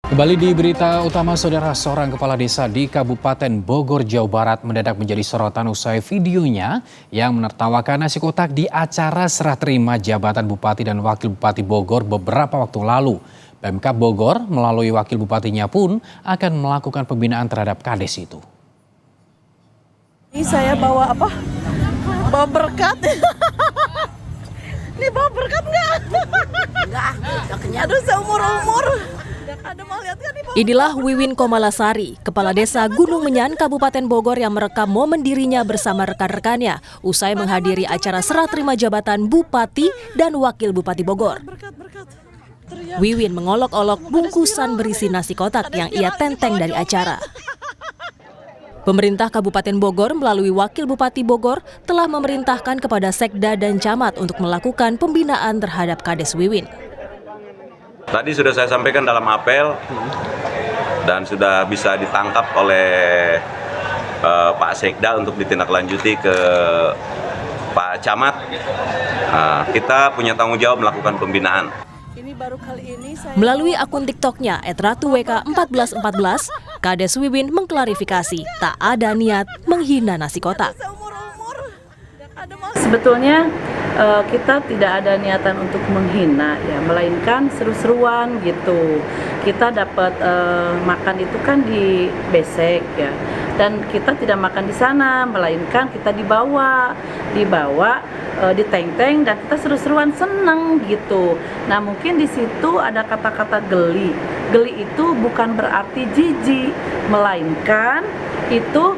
Kembali di berita utama, saudara, seorang kepala desa di Kabupaten Bogor, Jawa Barat mendadak menjadi sorotan usai videonya yang menertawakan nasi kotak di acara serah terima jabatan Bupati dan Wakil Bupati Bogor beberapa waktu lalu. Pemkab Bogor melalui wakil bupatinya pun akan melakukan pembinaan terhadap kades itu. Ini saya bawa apa? Bawa berkat. Ini bawa berkat nggak? Enggak. Aduh, seumur-umur. Inilah Wiwin Komalasari, Kepala Desa Gunung Menyan, Kabupaten Bogor yang merekam momen dirinya bersama rekan-rekannya usai menghadiri acara serah terima jabatan Bupati dan Wakil Bupati Bogor. Wiwin mengolok-olok bungkusan berisi nasi kotak yang ia tenteng dari acara. Pemerintah Kabupaten Bogor melalui Wakil Bupati Bogor telah memerintahkan kepada Sekda dan Camat untuk melakukan pembinaan terhadap Kades Wiwin. Tadi sudah saya sampaikan dalam apel dan sudah bisa ditangkap oleh Pak Sekda untuk ditindaklanjuti ke Pak Camat. Kita punya tanggung jawab melakukan pembinaan. Melalui akun TikToknya @ratuwk1414, Kades Wiwin mengklarifikasi tak ada niat menghina nasi kotak. Sebetulnya kita tidak ada niatan untuk menghina ya, melainkan seru-seruan gitu. Kita dapat makan itu kan di besek ya, dan kita tidak makan di sana, melainkan kita dibawa di teng-teng dan kita seru-seruan, seneng gitu. Nah, mungkin di situ ada kata-kata geli. Geli itu bukan berarti jijik, melainkan itu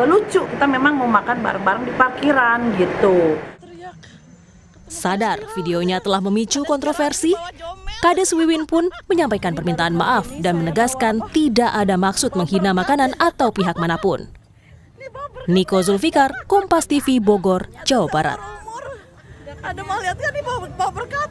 lucu. Kita memang mau makan bareng-bareng di parkiran gitu. Sadar videonya telah memicu kontroversi, Kades Wiwin pun menyampaikan permintaan maaf dan menegaskan tidak ada maksud menghina makanan atau pihak manapun. Niko Zulfikar, Kompas TV, Bogor, Jawa Barat. Ada mau lihat kan nih, bawa berkat.